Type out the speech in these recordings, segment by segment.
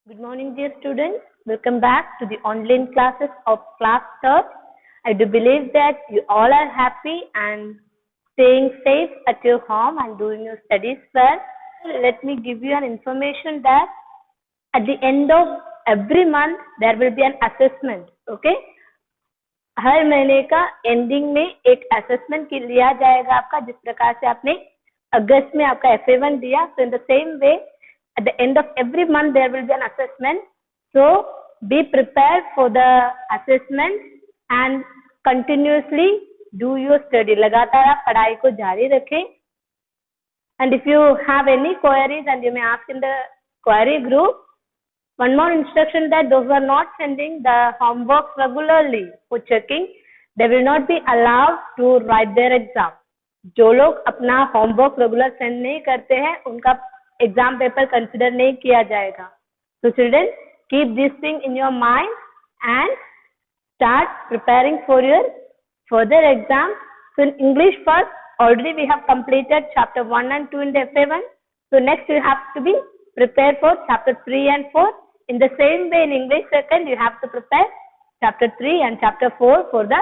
Good morning, dear students. Welcome back to the online classes of Class Third. I do believe that you all are happy and staying safe at your home and doing your studies well. Let me give you an information that at the end of every month there will be an assessment. Okay? हर महीने का ending में एक assessment की लिया जाएगा आपका, जिस प्रकार से आपने अगस्त में आपका FA1 दिया. So in the same way, at the end of every month there will be an assessment. So be prepared for the assessment and continuously do your study. लगातार आप पढ़ाई को जारी रखें. And if you have any queries, and you may ask in the query group. One more instruction, that those who are not sending the homework regularly for checking, they will not be allowed to write their exam. जो लोग अपना homework regular send नहीं करते हैं, उनका exam paper consider नहीं किया जाएगा. So children, keep this thing in your mind and start preparing for your further exam. So in English first, already we have completed chapter 1 and 2 in the FA1. So next you have to be prepared for chapter 3 and 4. In the same way, in English second, you have to prepare chapter 3 and chapter 4 for the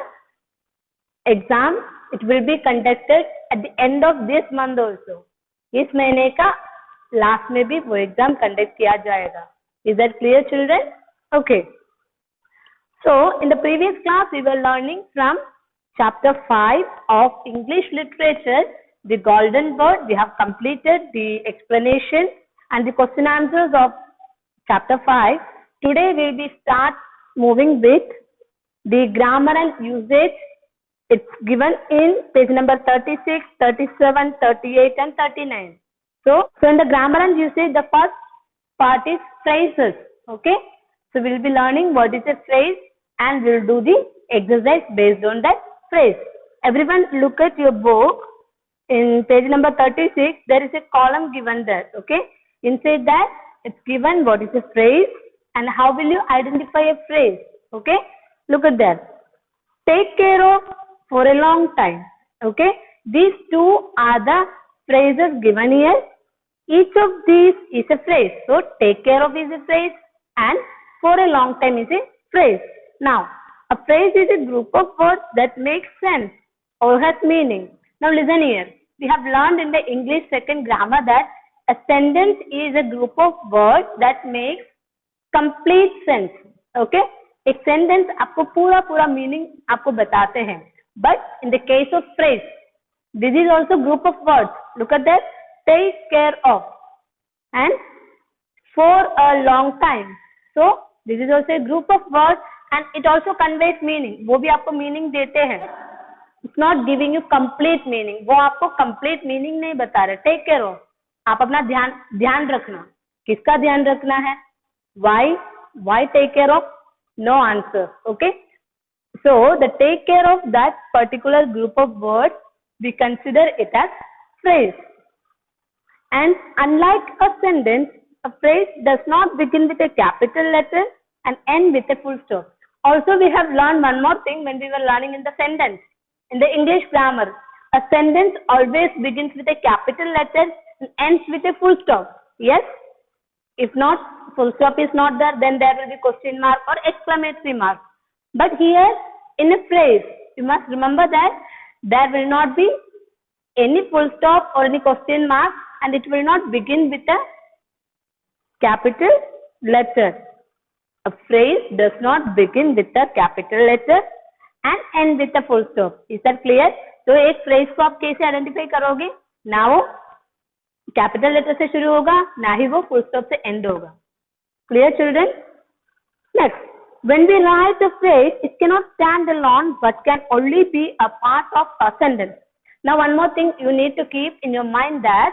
exam. It will be conducted at the end of this month also. इस महीने का last में भी वो exam conduct किया जाएगा. Is that clear, children? Okay. So in the previous class, we were learning from chapter 5 of English literature, the golden word. We have completed the explanation and the question answers of chapter 5. Today we will start moving with the grammar and usage. It's given in page number 36, 37, 38 and 39. So in the grammar and usage, the first part is phrases. Okay. So we will be learning what is a phrase and we will do the exercise based on that phrase. Everyone look at your book. In page number 36, there is a column given there. Okay. Inside that, it's given what is a phrase and how will you identify a phrase. Okay. Look at that. Take care of, for a long time. Okay. These two are the phrases given here. Each of these is a phrase. So take care of is a phrase and for a long time is a phrase. Now, a phrase is a group of words that make sense or has meaning. Now listen here. We have learned in the English second grammar that a sentence is a group of words that makes complete sense. Okay? एक sentence आपको पूरा meaning आपको बताते हैं. But in the case of phrase, this is also group of words. Look at that. Take care of and for a long time. So this is also a group of words and it also conveys meaning. वो भी आपको meaning देते हैं. It's not giving you complete meaning. वो आपको complete meaning नहीं बता रहे. Take care of. आप अपना ध्यान रखना. किसका ध्यान रखना है? Why take care of? No answer. Okay. So the take care of that particular group of words, we consider it as phrase. And unlike a sentence, a phrase does not begin with a capital letter and end with a full stop. Also, we have learned one more thing when we were learning in the sentence. In the English grammar, a sentence always begins with a capital letter and ends with a full stop. Yes? If not, full stop is not there, then there will be question mark or exclamatory mark. But here, in a phrase, you must remember that there will not be any full stop or any question mark and it will not begin with a capital letter. A phrase does not begin with a capital letter and end with a full stop. Is that clear? तो एक phrase को आप कैसे identify करोगे? ना वो capital letter से शुरू होगा, ना ही वो full stop से end होगा. Clear, children? Next, when we write a phrase, it cannot stand alone but can only be a part of a sentence. Now one more thing you need to keep in your mind, that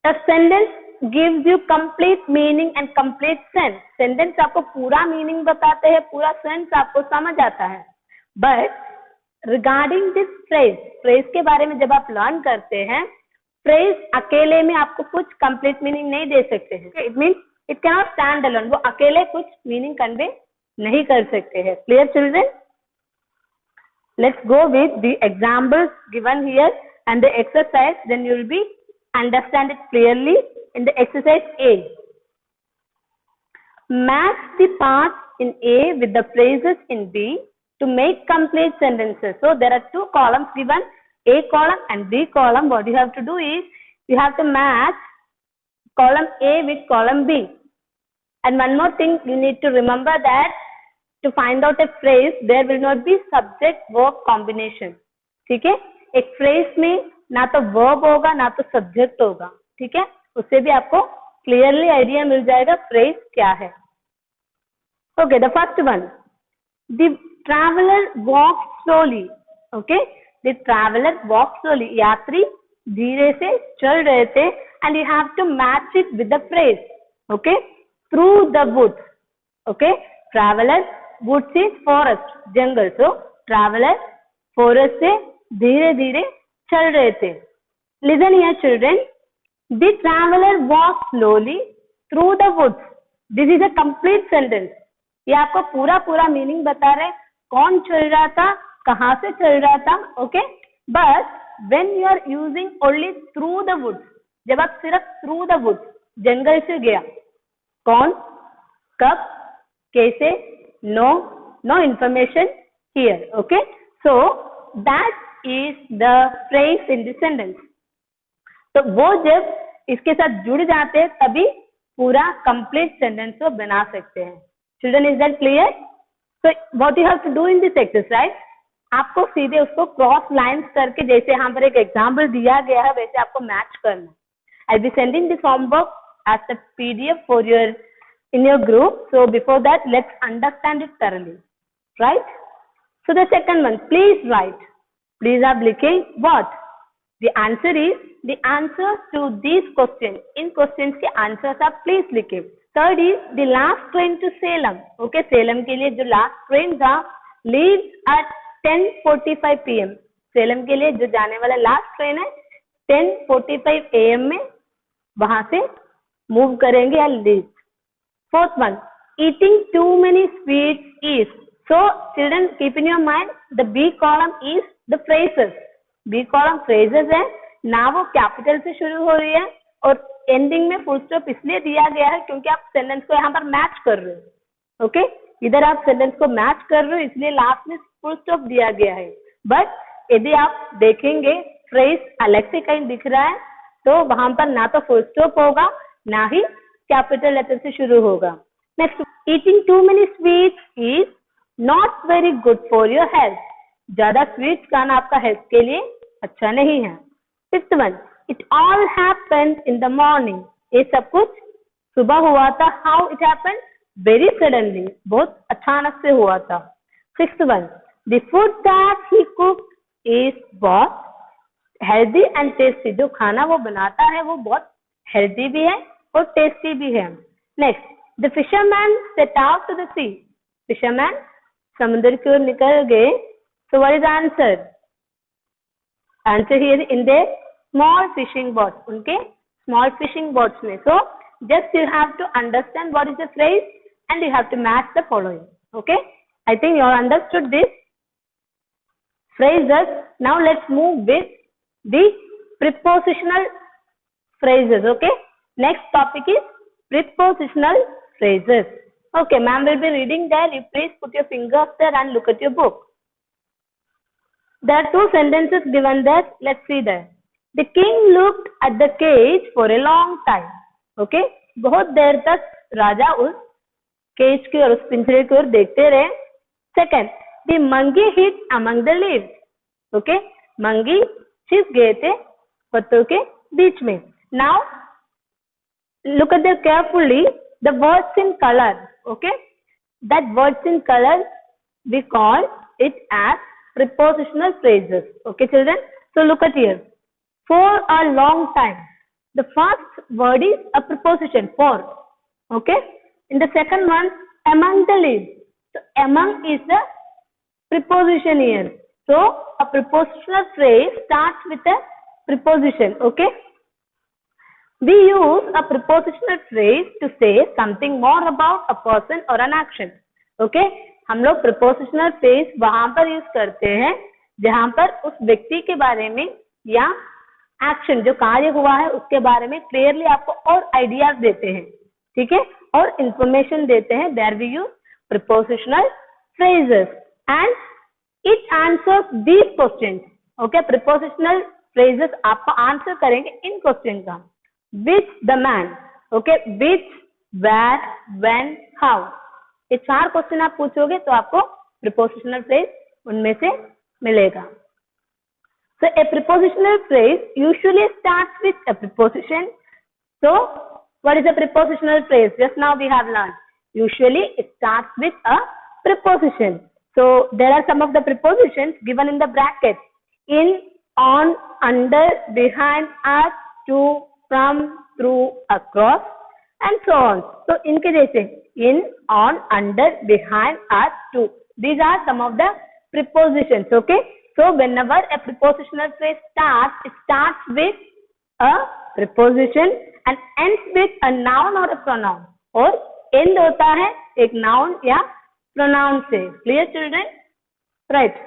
a sentence gives you complete meaning and complete sense. Sentence आपको पूरा meaning बताते हैं, पूरा sense आपको समझ आता है. But regarding this phrase के बारे में जब आप learn करते हैं, phrase अकेले में आपको कुछ complete meaning नहीं दे सकते हैं. It means it cannot stand alone. वो अकेले कुछ meaning convey नहीं कर सकते हैं. Clear, children? Let's go with the examples given here and the exercise. Then you will be understand it clearly in the exercise A. Match the parts in A with the phrases in B to make complete sentences. So there are two columns given, A column and B column. What you have to do is you have to match column A with column B. And one more thing you need to remember that to find out a phrase there will not be subject verb combination. ठीक है, एक phrase में ना तो verb होगा ना तो subject होगा. ठीक है, उससे भी आपको clearly idea मिल जाएगा phrase क्या है. Okay, the first one, the traveler walked slowly. Okay, the traveler walked slowly. यात्री धीरे से चल रहे थे and you have to match it with the phrase. Okay, through the woods. Okay, traveler, woods is forest, jungle. So traveler forest से धीरे धीरे चल रहे थे. Listen here children, the traveler walked slowly through the woods. This is a complete sentence. ये आपको पूरा पूरा मीनिंग बता रहे कौन चल रहा था, कहाँ से चल रहा था. Okay, but when you are using only through the woods, जब आप सिर्फ थ्रू द वुड्स जंगल से गया, कौन, कब, कैसे, no information here. Okay, so that is the phrase in the sentence. तो वो जब इसके साथ जुड़ जाते हैं तभी पूरा कंप्लीट सेंटेंस को बना सकते हैं. Children, is that clear? So what you have to do in this exercise, आपको सीधे उसको क्रॉस लाइन्स करके, जैसे यहाँ पर एक एग्जाम्पल दिया गया है वैसे आपको मैच करना. I'll be sending this homework as a PDF for your in your group. So before that, let's understand it thoroughly, right? So the second one, please write. Please आप लिखें what? The answer is the answers to these questions. In questions के answers आप please लिखें. Third is the last train to Salem. Okay, Salem के लिए जो last train था leaves at 10:45 p.m. Salem के लिए जो जाने वाला last train है 10:45 a.m. में वहां से move करेंगे या leave. Fourth one, eating too many sweets is. So children, keep in your mind the B column is the phrases. B column phrases है ना, वो कैपिटल से शुरू हो रही है और एंडिंग में फुल स्टॉप इसलिए दिया गया है क्योंकि आप सेंटेंस को यहाँ पर मैच कर रहे हो. ओके, इधर आप सेंटेंस को मैच कर रहे हो इसलिए लास्ट में फुल स्टॉप दिया गया है. बट यदि आप देखेंगे फ्रेज अलग से कहीं दिख रहा है तो वहां पर ना तो फुल स्टॉप होगा ना ही कैपिटल लेटर से शुरू होगा. Next, eating too many sweets is not very good for your health. ज्यादा स्वीट्स खाना आपका हेल्थ के लिए अच्छा नहीं है. Fifth one, it all happened in the morning. ये सब कुछ सुबह हुआ था. How it happened? Very suddenly, बहुत अचानक से हुआ था. Sixth one, the food that he cook is बहुत हेल्दी एंड टेस्टी. जो खाना वो बनाता है वो बहुत हेल्दी भी है और टेस्टी भी है. Next, the fisherman set out to the sea. Fisherman समुद्र की ओर निकल गए. So what is the answer? Answer here in the small fishing boats. उनके स्मॉल फिशिंग बोट्स में. So just you have to understand what is the phrase and you have to match the following. Okay, I think you have understood this phrases. Now let's move with the prepositional phrases. Okay, next topic is prepositional phrases. Okay, ma'am will be reading there. You please put your fingers there and look at your book. There are two sentences given there. Let's see there. The king looked at the cage for a long time. Okay, बहुत देर तक राजा उस cage की और उस पिंजरे की ओर देखते रहे. Second, the monkey hid among the leaves. Okay, मंगी छिप गए थे पत्तों के बीच में. Now look at them carefully. The words in color. Okay, that words in color we call it as prepositional phrases. Okay children, so look at here. For a long time. The first word is a preposition, for. Okay, in the second one, among the leaves. So among is the preposition here. So a prepositional phrase starts with a preposition. Okay, we use a prepositional phrase to say something more about a person or an action. Okay, हम लोग prepositional phrase वहां पर use करते हैं जहां पर उस व्यक्ति के बारे में या एक्शन जो कार्य हुआ है उसके बारे में क्लियरली आपको और आइडियाज देते हैं. ठीक है, और इंफॉर्मेशन देते हैं, there we use prepositional phrases and it answers these questions. Okay, prepositional phrases आपको आंसर करेंगे इन क्वेश्चन का. Which the man, okay, which, where, when, how, ये 4 क्वेश्चन आप पूछोगे तो आपको प्रीपोजिशनल फ्रेज उनमें से मिलेगा. So a prepositional phrase usually starts with a preposition. So what is a prepositional phrase? Just now we have learned. Usually it starts with a preposition. So there are some of the prepositions given in the brackets: in, on, under, behind, at, to, from, through, across, and so on. So इनके जैसे in, on, under, behind, at, to. These are some of the prepositions. Okay. So whenever a prepositional phrase starts, it starts with a preposition and ends with a noun or a pronoun. और end होता है एक noun या pronoun से. Clear children? Right.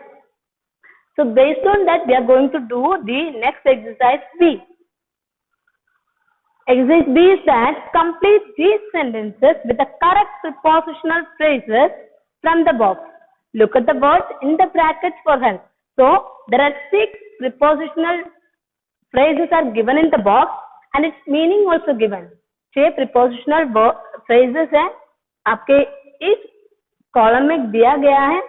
So based on that, we are going to do the next exercise B. Exercise B is that complete these sentences with the correct prepositional phrases from the box. Look at the words in the brackets for help. So there are 6 prepositional phrases are given in the box and its meaning also given. 6 prepositional phrases हैं आपके इस column में दिया गया है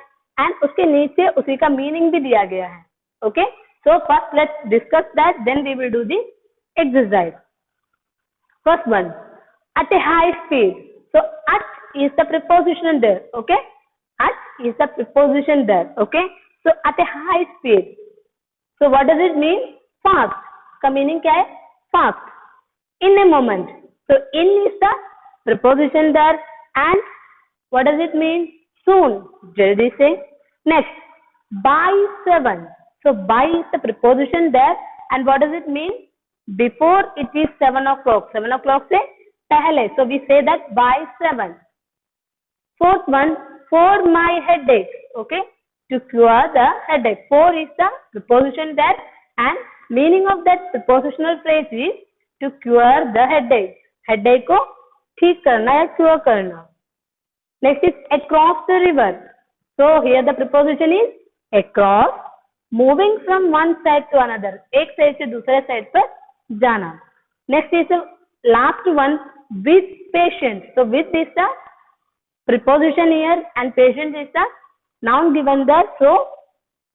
and उसके नीचे उसी का मीनिंग भी दिया गया है. Okay, so first let's discuss that, then we will do the exercise. First one, at a high speed. So at is the preposition there. Okay, at is the preposition there. Okay. So at a high speed. So what does it mean? Fast. का meaning क्या है? Fast. In a moment. So in is the preposition there and what does it mean? Soon. जल्दी से. Next, by 7. So by is the preposition there and what does it mean? Before it is 7 o'clock. 7 o'clock से पहले. So we say that by 7. Fourth one, for my headache. Okay. To cure the headache. For is the preposition there and meaning of that prepositional phrase is to cure the headache. Headache को ठीक करना या cure करना. Next is across the river. So here the preposition is across, moving from one side to another. एक side से दूसरे side पर जाना. Next is the last one, with patience. So with is the preposition here and patience is the noun given there. So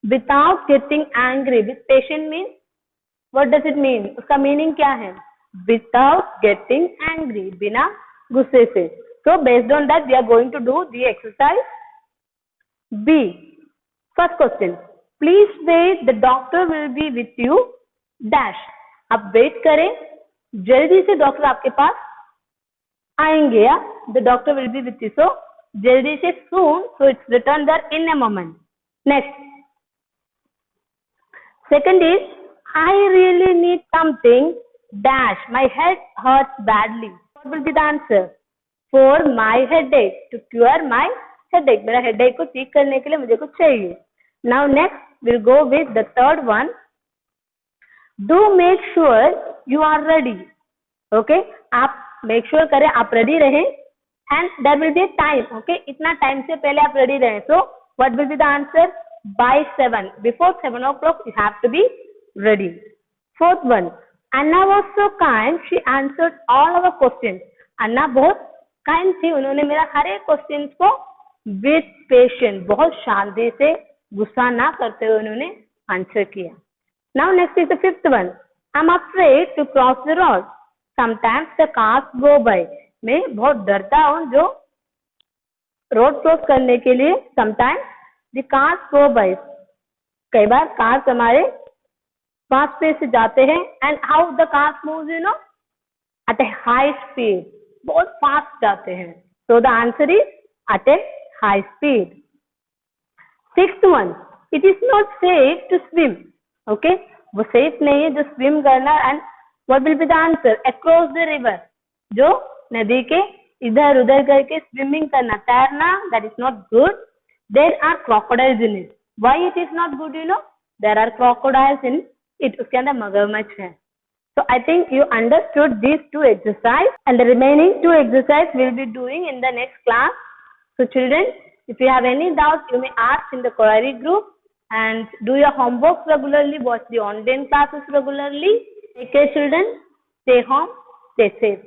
without getting angry. With patient means what does it mean? उसका meaning क्या है? Without getting angry. बिना गुस्से से. So based on that we are going to do the exercise B. First question. Please wait. The doctor will be with you. Dash. आप wait करें. जल्दी से डॉक्टर आपके पास आएंगे या the doctor will be with you. So जल्दी से soon. So it's written there in a moment. Next. Second is I really need something. Dash. My head hurts badly. What will be the answer? For my headache. To cure my headache. मेरा headache को ठीक करने के लिए मुझे कुछ चाहिए. Now next we'll go with the third one. Do make sure you are ready. Okay. आप make sure करें आप ready रहें. And there will be a time. Okay. इतना time से पहले आप ready रहें. So what will be the answer? By 7. Before 7 o'clock you have to be ready. Fourth one. Anna was so kind. She answered all our questions. Anna बहुत kind थी. उन्होंने मेरा हर एक questions को with patience बहुत शांति से गुस्सा ना करते हुए उन्होंने आंसर किया. Now next is the fifth one. I'm afraid to cross the road. Sometimes the cars go by. मैं बहुत डरता हूँ जो रोड क्रॉस करने के लिए. Sometimes the cars go by. कई बार कार्स हमारे फास्ट स्पीड से जाते हैं. And how the cars moves, you know? At a high speed. बहुत फास्ट जाते हैं. So the answer is at a high speed. Sixth one. It is not safe to swim. Okay. वो safe नहीं है जो swim करना. And what will be the answer? Across the river. जो नदी के इधर उधर करके swimming करना, तैरना, that is not good. There are crocodiles in it. Why it is not good, you know? There are crocodiles in it. उसके अंदर मगरमच्छ है. So I think you understood these two exercises, and the remaining two exercises we'll be doing in the next class. So children, if you have any doubts, you may ask in the query group, and do your homework regularly, watch the online classes regularly. Take care children, stay home, stay safe.